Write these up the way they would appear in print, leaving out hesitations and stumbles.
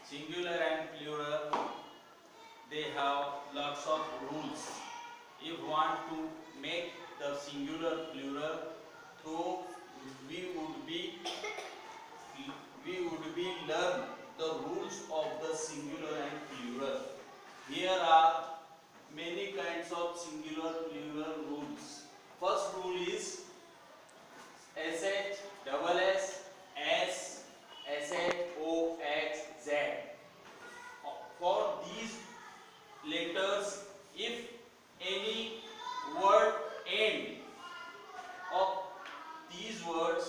singular and plural, they have lots of rules. If want to make the singular plural, so we would be learn the rules of the singular and plural. Here are many kinds of singular plural rules. First rule is SH, double S, S, SH, O, X, Z. For these letters, if any word end of these words,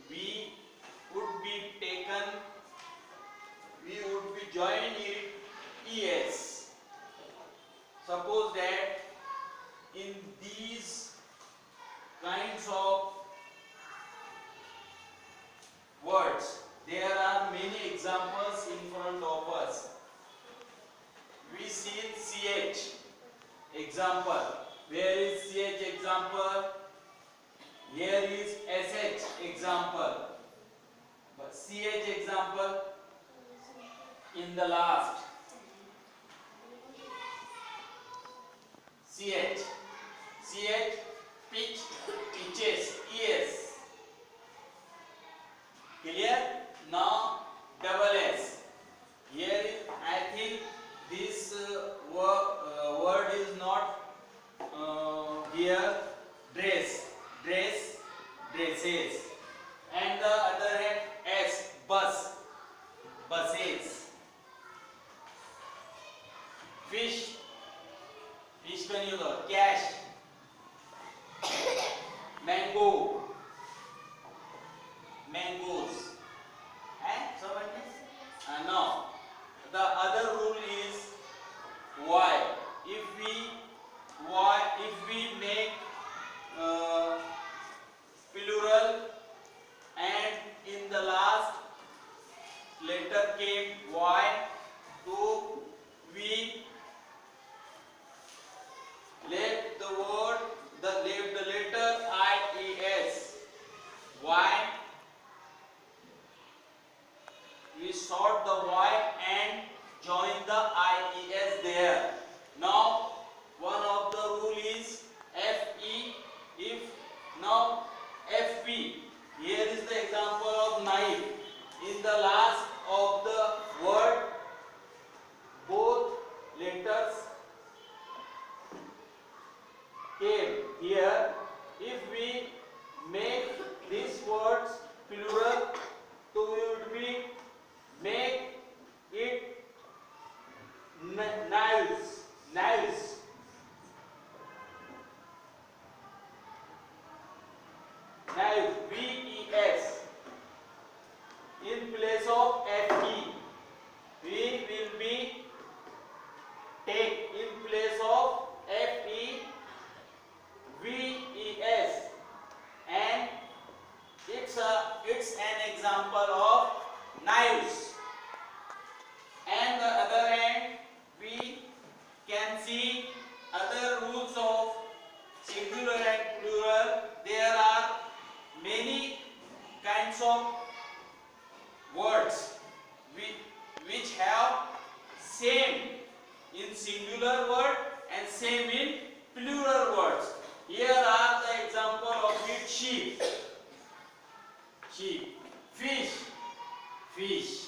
we would be join it ES. Suppose that in these kinds of words, there are many examples in front of us. We see CH example. Where is CH example? Here is SH example. But CH example in the last. CH, pitch, pitches, ES. Clear? Now double S. Here is, I think this word is not here. Dress, dresses. And the other hand S, buses. Fish का नहीं होगा, cash. Mango, mangoes. समझ में? Now the other rule is Y. If we make plural and in the last letter came Y, so we left the letter IES. Y. We sort the Y and join the IES there. Now one of the rule is FE. If now FP, here is the example of knife. In the last of the word, both letters came here. If we make these words plural, so we would be make it knives. Knives. VES. In place of FE, we will be take in place of FE VES, and it's an example of knives. And the other hand, we can see other rules of singular and plural. There are many kinds of words which have same in singular word and same in plural words. Here are the example of it: sheep, fish.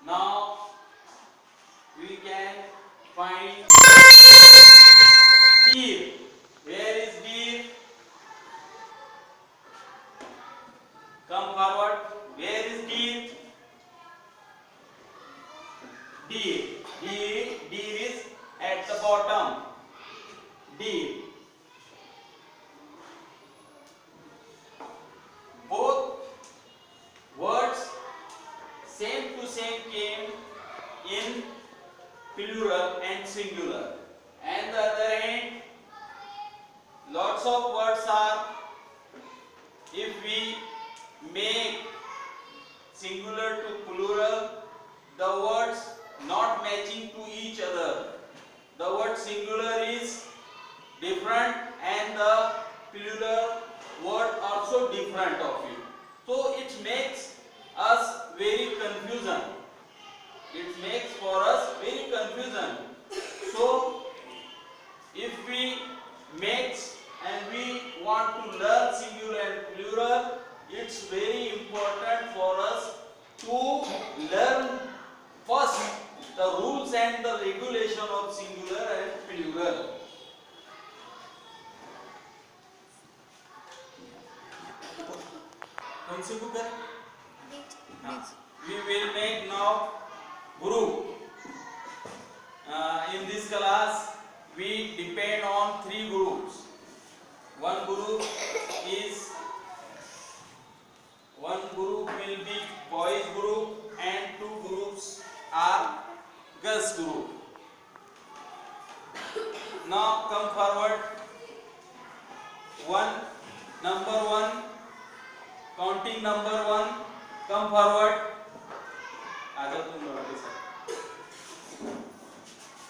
Now we can find deer. Where is deer? Come forward. Where is deer? Deer is at the bottom. Deer. Both words same to same came in plural and singular. And the other hand, lots of words are, if we make singular to plural, the words not matching to each other. The word singular is different and the plural word also different of it. So it makes us very confusion. it makes for us very confusion. So if we mix and we want to learn singular and plural, it's very important for us to learn first the rules and the regulation of singular and plural. We will make now group. In this class, we depend on three groups. One group will be boys group and two groups are girls group. Now come forward. Number one, counting number one, come forward.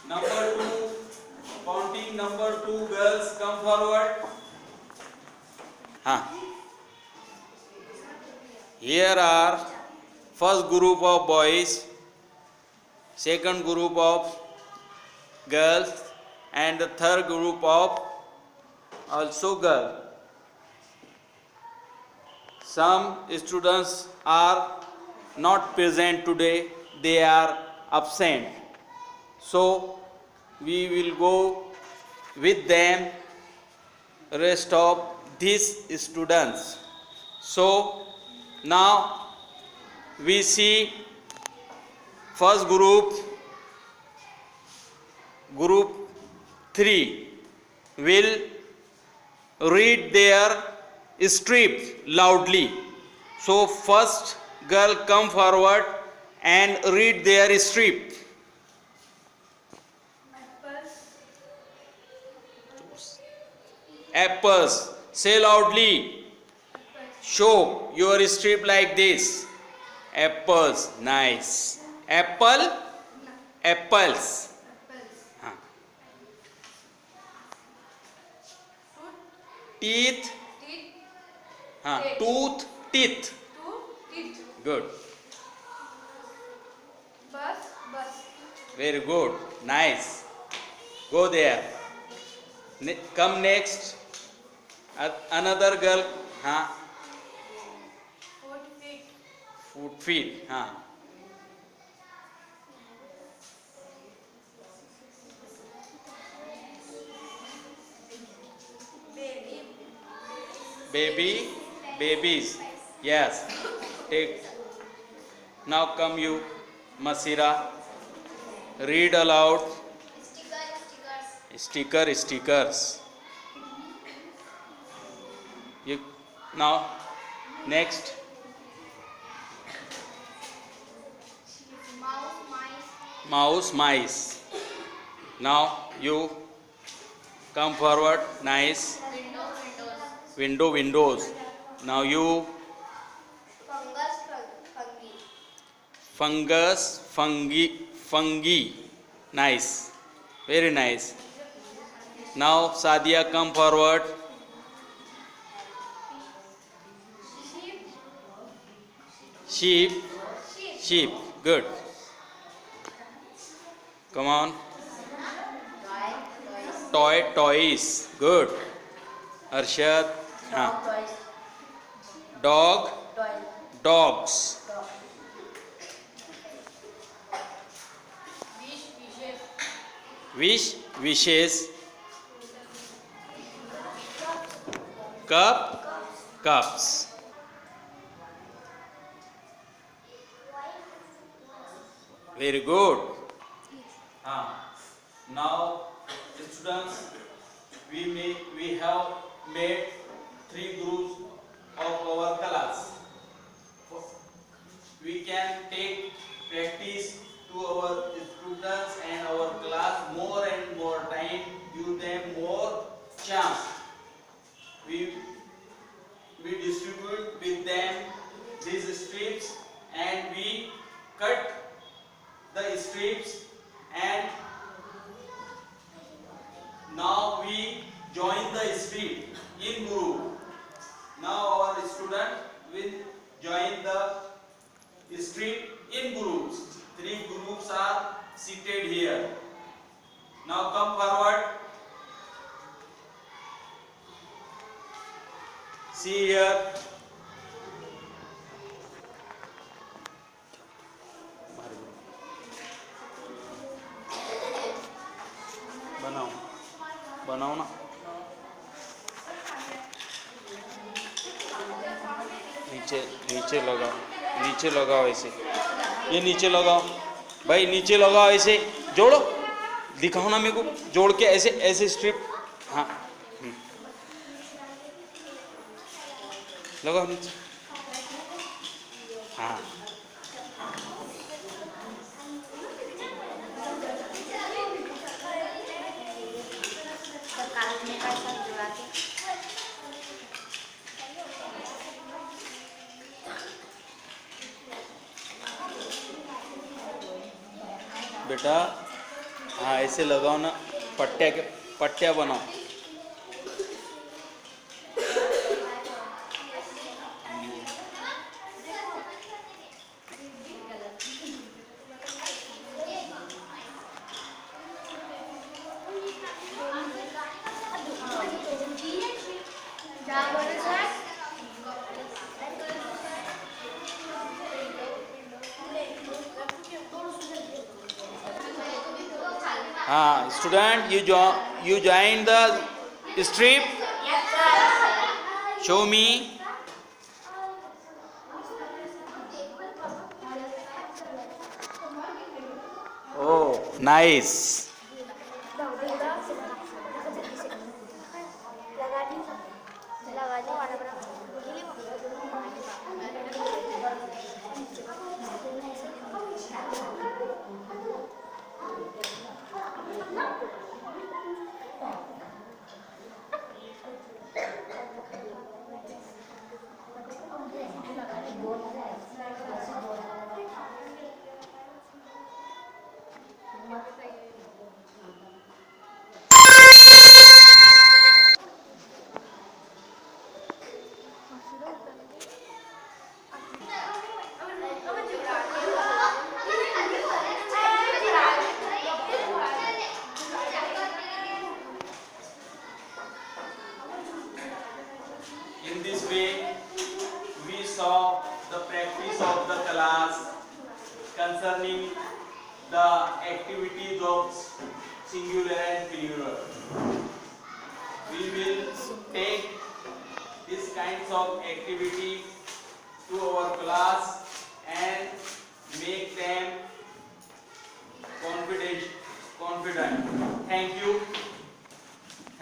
Number two, counting number two, girls, come forward. Here are first group of boys, second group of girls, and the third group of also girls. Some students are not present today, they are absent. So we will go with them, rest of these students. So now we see first group 3 will read their script loudly. So first girl come forward and read their script. Apples. Say loudly. Show your strip like this. Apples. Nice. Apple. Apples. Teeth. Tooth. Teeth. Good. Very good. Nice. Go there. Come next. Another girl. Feet. Babies. Yes. Take. Now come you, Masira. Read aloud. Stickers. Now, next. Mouse, mice. Now you come forward. Nice. Windows. Now you. Fungi. Nice. Very nice. Now Sadia, come forward. Sheep. Good. Come on. Toys. Good. Arshad. Dogs. Wishes. Cups. Very good. Now, students, we have made 3 groups of our class. We can take practice to our students and our class more and more time, give them more chance. We distribute with them these strips and we cut the strips, and now we join the strip in group. Now our student will join the strip in groups. Three groups are seated here. Now come forward. See here. बनाओ बनाओ ना. नीचे नीचे लगाओ, नीचे लगाओ ऐसे. ये नीचे लगाओ भाई, नीचे लगाओ ऐसे. जोड़ो, दिखाओ ना मेरे को. जोड़ के ऐसे ऐसे स्ट्रिप. हाँ लगाओ नीचे. हाँ बेटा. हाँ ऐसे लगाओ ना. पट्टिया के पट्टिया बनाओ. हाँ student, you join the strip. Show me. Oh, nice. In this way, we saw the practice of the class concerning the activities of singular and plural. We will take these kinds of activity to our class and make them confident. Thank you.